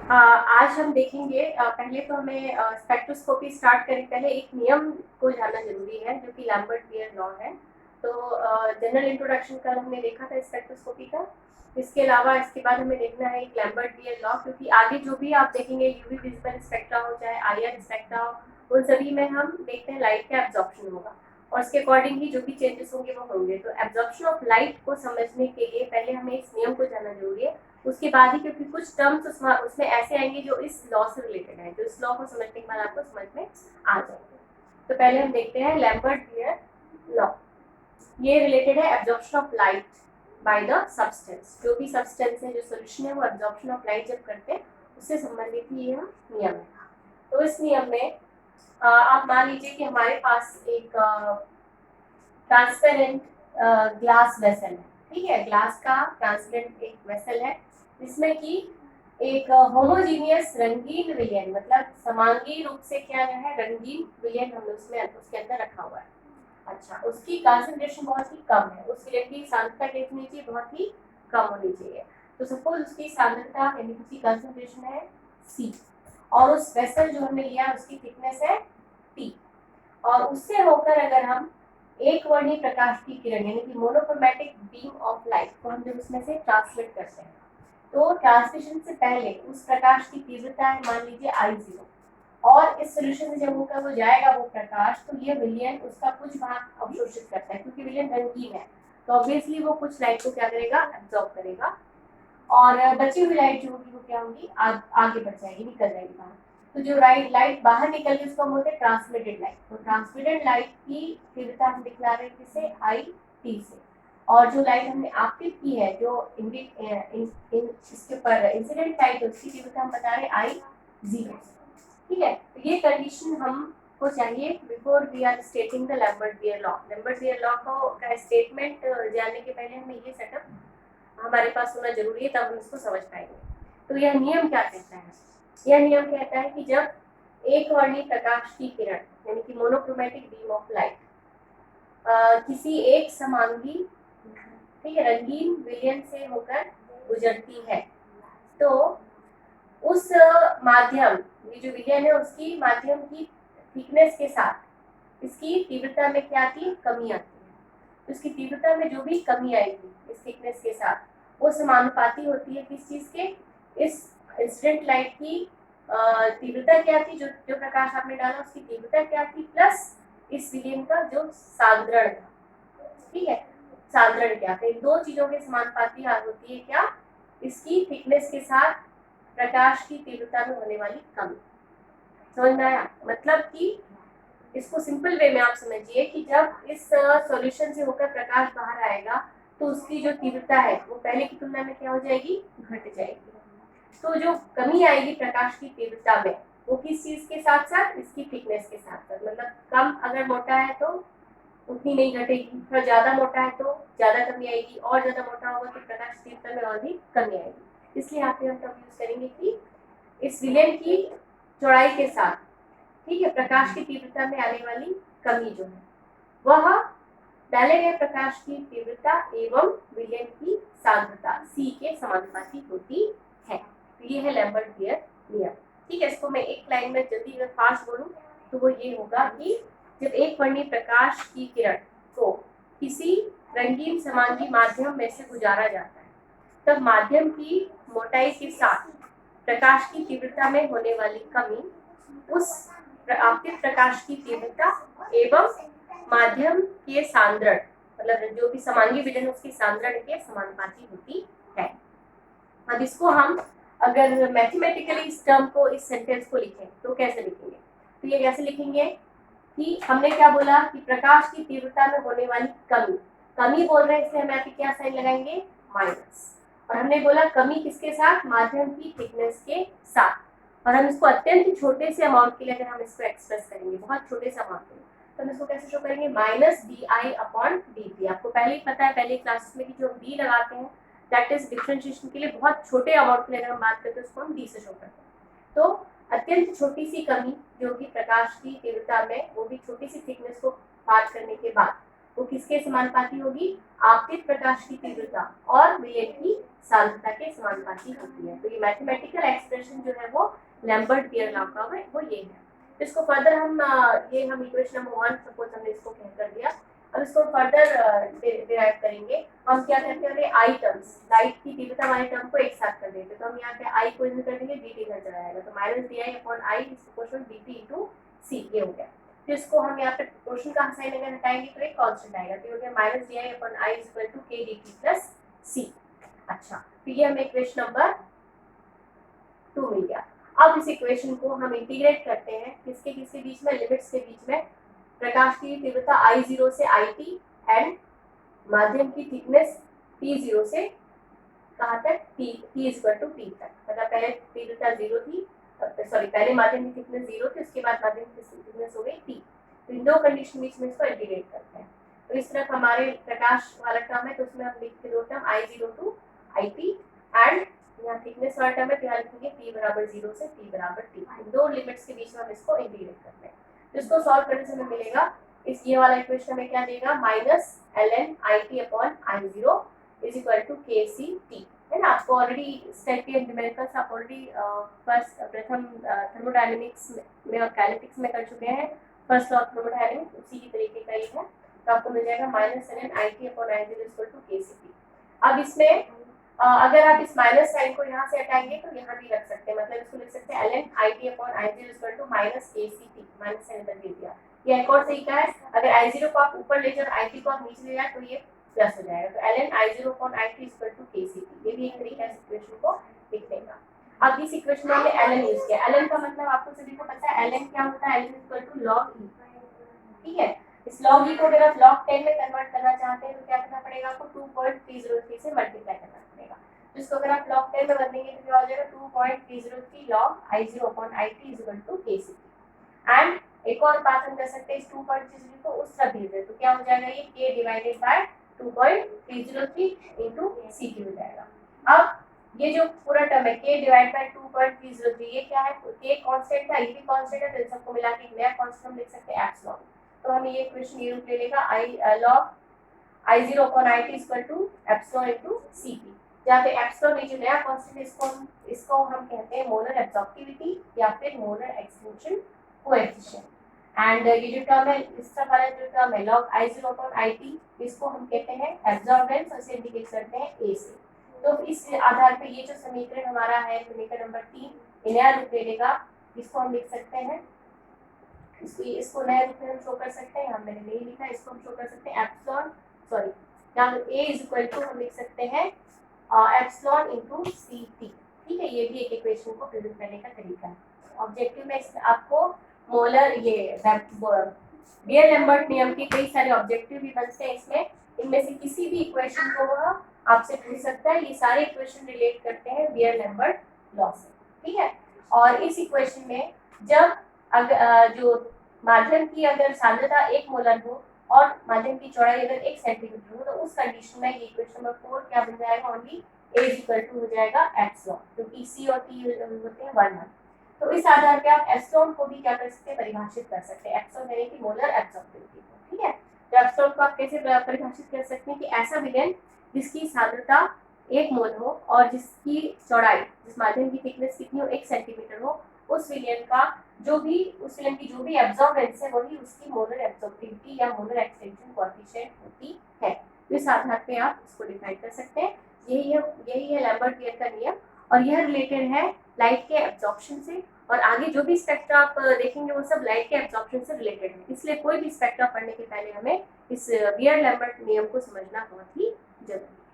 आज हम देखेंगे। पहले तो हमें स्पेक्ट्रोस्कोपी स्टार्ट करें पहले एक नियम को जानना जरूरी है जो कि लैम्बर्ट बियर लॉ है। तो जनरल इंट्रोडक्शन का हमने देखा था स्पेक्ट्रोस्कोपी का। इसके अलावा इसके बाद हमें देखना है एक लैम्बर्ट बियर लॉ, क्योंकि आगे जो भी आप देखेंगे यूवी विजिबल स्पेक्ट्रा हो चाहे आईआर स्पेक्ट्रा हो, उन सभी में हम देखते हैं लाइट का एब्जॉर्प्शन होगा और उसके अकॉर्डिंग ही जो भी चेंजेस होंगे वो होंगे। तो एब्जॉर्प्शन ऑफ लाइट को समझने के लिए पहले हमें इस नियम को जानना जरूरी है। उसके बाद ही, क्योंकि कुछ टर्म्स उसमें ऐसे आएंगे जो इस लॉ से रिलेटेड है, तो इस लॉ को समझने के बाद आपको समझ में आ जाएंगे। तो पहले हम देखते हैं लैम्बर्ट बियर लॉ। ये रिलेटेड है absorption of light by the substance. जो भी सब्सटेंस है, जो सोल्यूशन है, वो एब्जॉर्प्शन ऑफ लाइट जब करते हैं उससे संबंधित ही यह नियम है। तो इस नियम में आप मान लीजिए कि हमारे पास एक ट्रांसपेरेंट ग्लास वेसल है। ठीक है, ग्लास का ट्रांसपेरेंट एक वेसल है जिसमें कि एक होमोजीनियस रंगीन विलयन, मतलब समांगी रूप से क्या है, रंगीन विलयन हमने उसमें उसके अंदर रखा हुआ है। अच्छा, उसकी कंसंट्रेशन बहुत ही कम है, उस विलयन की सांद्रता कितनी चाहिए, बहुत ही कम होनी चाहिए। तो सपोज उसकी सांद्रता यानी उसकी कंसंट्रेशन है C और उस वेसल जो हमने लिया उसकी थिकनेस है T, और उससे होकर अगर हम एक वर्णी प्रकाश की किरण यानी कि मोनोक्रोमैटिक बीम ऑफ लाइट को हम जब उसमें से ट्रांसमिट करते हैं, तो ट्रांसमिशन से पहले उस प्रकाश की तीव्रता है मान लीजिए I0, और इस सोल्यूशन से जब होकर वो जाएगा वो प्रकाश, तो ये विलयन उसका कुछ भाग अवशोषित करता है, क्योंकि विलयन रंगीन है तो ऑब्वियसली वो कुछ लाइट को क्या करेगा, एब्जॉर्ब करेगा, और बची हुई लाइट जो होगी वो क्या होगी, आगे बढ़ जाएगी, निकल जाएगी बाहर। तो जो लाइट बाहर निकल गई उसको हम बोलते हैं ट्रांसमिटेड लाइट। तो ट्रांसमिटेड लाइट की तीव्रता हम दिखला रहे हैं किससे, IT से, और जो लाइट हमने आपतित की है, जो इसके ऊपर इंसिडेंट लाइट है, उसकी तीव्रता हम बता रहे हैं I0। ठीक है, तो ये कंडीशन हमको चाहिए before we are stating the Lambert Beer law. Lambert Beer law का स्टेटमेंट जानने के पहले हमें ये सेटअप हमारे पास होना जरूरी है, तब हम इसको समझ पाएंगे। तो यह नियम क्या कहता है, यह नियम कहता है कि जब एक वर्णी प्रकाश की किरण यानी कि मोनोक्रोमैटिक बीम ऑफ लाइट किसी एक समांगी, ठीक है, रंगीन विलयन से होकर गुजरती है, तो उस माध्यम, ये जो विलयन है उसकी माध्यम की थिकनेस के साथ इसकी तीव्रता में क्या आती है, कमी आती है। तो इसकी तीव्रता में जो भी कमी आएगी इस थिकनेस के साथ, वो समानुपाती होती है किस चीज के, इस इंसिडेंट लाइट की तीव्रता क्या थी, जो जो प्रकाश आपने डाला उसकी तीव्रता क्या थी, प्लस इस विलयन का जो सांद्रण था। ठीक है, सांद्रण क्या था, इन दो चीजों के समानुपाती होती है क्या, इसकी थिकनेस के साथ प्रकाश की तीव्रता में होने वाली कमी। समझ में आया, मतलब कि इसको सिंपल वे में आप समझिए कि जब इस सॉल्यूशन से होकर प्रकाश बाहर आएगा तो उसकी जो तीव्रता है वो पहले की तुलना में क्या हो जाएगी, घट जाएगी। तो जो कमी आएगी प्रकाश की तीव्रता में वो किस चीज के साथ साथ, इसकी थिकनेस के साथ साथ, मतलब कम अगर मोटा है तो उतनी नहीं घटेगी, थोड़ा ज्यादा मोटा है तो ज्यादा कमी आएगी, और ज्यादा मोटा होगा तो प्रकाश की तीव्रता में और भी कमी आएगी। इसलिए यहाँ पे हम तब यूज करेंगे कि इस विलयन की चौड़ाई के साथ, ठीक है, प्रकाश की तीव्रता में आने वाली कमी जो है वह डाले गए प्रकाश की तीव्रता एवं विलयन की सांद्रता C के समानुपाती होती है। तो ये है लैम्बर्ट बियर नियम। ठीक है, इसको मैं एक लाइन में जल्दी में फास्ट बोलूं तो वो ये होगा कि जब एक वर्णी प्रकाश की किरण को किसी रंगीन समांगी माध्यम में से गुजारा जाता है, तब माध्यम की मोटाई के साथ प्रकाश की तीव्रता में होने वाली कमी उस आपतित प्रकाश की तीव्रता एवं माध्यम के सांद्रण, मतलब जो भी समांगी विलयन उसकी सांद्रण के समानुपाती होती है। अब इसको हम अगर मैथमेटिकली इस टर्म को, इस सेंटेंस को लिखें तो कैसे लिखेंगे, तो ये कैसे लिखेंगे कि हमने क्या बोला कि प्रकाश की तीव्रता में होने वाली कमी, कमी बोल रहे हैं इसलिए हम यहाँ पे क्या साइन लगाएंगे, माइनस, और हमने बोला कमी किसके साथ, माध्यम की थिकनेस के साथ, और हम इसको अत्यंत छोटे से अमाउंट के लिए अगर हम इसको एक्सप्रेस करेंगे, बहुत छोटे से अमाउंट के लिए, तो हम इसको कैसे शो करेंगे, माइनस DI अपॉन DP। आपको पहले ही पता है पहले क्लासेस में कि जो हम D लगाते हैं दैट इज डिफरेंशिएशन के लिए, बहुत छोटे अमाउंट के लिए अगर हम बात करते हैं उसको हम D से शो करते हैं। तो अत्यंत छोटी सी कमी जो कि प्रकाश की तीव्रता में, वो भी छोटी सी थिकनेस को पार करने के बाद वो किसके समानुपाती होगी? आपतित प्रकाश की तीव्रता और विलयन की सांद्रता के समानुपाती होती है। तो ये मैथमेटिकल एक्सप्रेशन जो है वो लैम्बर्ट बियर लॉ का है वो ये है। इसको फर्दर हम इक्वेशन नंबर 1 सपोज हमने इसको कह कर दिया। अब इसको फर्दर डिराइव करेंगे। हम क्या करते हैं, आई टर्म्स, लाइट की तीव्रता वाले टर्म को एक साथ कर देंगे। तो हम यहाँ पे आई को इधर कर देंगे, dt इधर चला जाएगा, तो minus D I upon I is equal to dt into c, ये हो गया। तो इसको हम यहाँ पे प्रोपोर्शन का साइन अगर हटाएंगे तो एक कांस्टेंट आएगा, तो हो गया minus D I upon I is equal to K dt plus C. अच्छा, तो ये हमें इक्वेशन नंबर 2 मिल गया। अब इस इक्वेशन को हम इंटीग्रेट करते हैं किसके किसके बीच में, लिमिट्स के बीच में। प्रकाश की तीव्रता I0 से IT एंड माध्यम की थिकनेस T0 से कहाँ तक, T इक्वल टू T तक। मतलब पहले तीव्रता 0 थी, पहले माध्यम की थिकनेस 0 थी, उसके बाद माध्यम की थिकनेस हो गई T। तो इन दो कंडीशन बीच में इसको इंटीग्रेट करते हैं। तो इस तरफ हमारे प्रकाश वाला टर्म है, तो उसमें हम लिखते दो term I0 to IT and यहाँ थिकनेस वाला टर्म है, तो यहाँ लिखेंगे T बराबर 0 से T बराबर T। इन दो लिमिट्स के बीच में हम इसको इंटीग्रेट करते हैं। तो इसको सॉल्व करने से हमें मिलेगा, इस ये वाला इक्वेशन हमें क्या देगा, minus ln IT upon I0 is equal to KCT, है ना। आपको ऑलरेडी इस टाइप के न्यूमेरिकल्स आप ऑलरेडी प्रथम थर्मोडायनेमिक्स में और काइनेटिक्स में कर चुके हैं। फर्स्ट लॉ ऑफ थर्मोडायनेमिक्स उसी की तरीके का ही है। तो आपको मिल जाएगा minus ln IT upon I0 is equal to KCT। अब इसमें अगर आप इस माइनस साइन को यहाँ से हटाएंगे तो यहाँ भी रख सकते हैं, मतलब इसको लिख सकते हैं ln IT upon I0 equal to minus KCT, minus sign इधर दे दिया। ये एक और तरीका है, अगर I0 को आप ऊपर ले जाओ, IT को आप नीचे ले जाए तो ये प्लस हो जाएगा। तो ln I0 upon IT equal to KCT, ये भी एक तरीका है इस इक्वेशन को लिखने का। अब इस इक्वेशन में हमने ln यूज किया। ln का मतलब आपको सभी को पता है, ln क्या होता है, ln equal to log e, ठीक है। इस log e को अगर आप log 10 में कन्वर्ट करना चाहते हैं तो क्या करना पड़ेगा आपको, 2.303 से मल्टीप्लाई करना पड़ेगा। तो इसको अगर आप log 10 में बदलेंगे तो क्या हो जाएगा, 2.303 log I0 upon IT is equal to KCT। And एक और बात हम कर सकते हैं, इस 2.303 को उस तरफ भेज दे तो क्या हो जाएगा, ये k divided by 2.303 into CT हो जाएगा। अब ये जो पूरा टर्म है k डिवाइड बाय 2.303, ये क्या है, k कांस्टेंट था, ये भी कांस्टेंट है, तो इन सबको मिला के एक नया कांस्टेंट हम लिख सकते हैं एप्सिलॉन। तो हम ये इक्वेशन ये रूप ले लेगा, log I0 upon IT equal to epsilon into CT, जहाँ पे एप्सिलॉन ये जो नया कांस्टेंट है इसको हम कहते हैं मोलर एब्जॉर्प्टिविटी या फिर मोलर एक्सटिंक्शन कोएफिशिएंट। एंड ये जो टर्म है, इस तरफ वाला जो टर्म है log I0 अपॉन IT, इसको हम कहते हैं एब्जॉर्बेंस, और इसे इंडिकेट करते हैं A से। तो इस आधार पे ये जो समीकरण हमारा है, समीकरण नंबर 3 नया रूप ले लेगा। इसको हम लिख सकते हैं, इसको नए रूप में हम शो कर सकते हैं, यहाँ मैंने नहीं लिखा, इसको हम शो कर सकते हैं एप्सिलॉन, सॉरी यहाँ A इज इक्वल टू हम लिख सकते हैं एप्सिलॉन इनटू CT, ठीक है। ये भी एक इक्वेशन को प्रेजेंट करने का तरीका है। ऑब्जेक्टिव में आपको मोलर ये बियर लैम्बर्ट नियम के कई सारे ऑब्जेक्टिव भी बनते हैं इसमें, इनमें से किसी भी इक्वेशन को वह आपसे पूछ सकता है। ये सारे इक्वेशन रिलेट करते हैं बियर लैम्बर्ट लॉ से, ठीक है। और इस इक्वेशन में जब अगर जो माध्यम की अगर सांद्रता 1 मोलर हो और माध्यम की चौड़ाई अगर 1 सेंटीमीटर हो, तो उस कंडीशन में ये इक्वेशन नंबर 4 क्या बन जाएगा, ओनली A इक्वल टू हो जाएगा एप्सिलॉन, क्योंकि C और T होते हैं 1 1। तो इस आधार पे आप एप्सिलॉन को भी क्या कर सकते हैं, परिभाषित कर सकते हैं, एप्सिलॉन यानी कि मोलर एब्जॉर्प्टिविटी, ठीक है। तो एप्सिलॉन को आप कैसे परिभाषित कर सकते हैं कि ऐसा विलयन जिसकी सांद्रता 1 मोल हो और जिसकी चौड़ाई, जिस माध्यम की थिकनेस कितनी हो, 1 सेंटीमीटर हो, उस विलयन का जो भी एब्जॉर्बेंस है वही उसकी मोलर एब्जॉर्प्टिविटी या मोलर एक्सटेंशन कोएफिशिएंट होती है। तो इस आधार पे आप इसको डिफाइन कर सकते हैं। यही है लैम्बर्ट बियर का नियम, और यह रिलेटेड है लाइट के एब्जॉर्प्शन से, और आगे जो भी स्पेक्ट्रा आप देखेंगे वो सब लाइट के एब्जॉर्प्शन से रिलेटेड है। इसलिए कोई भी स्पेक्ट्रा पढ़ने के पहले हमें इस बियर लैम्बर्ट नियम को समझना बहुत ही जरूरी है।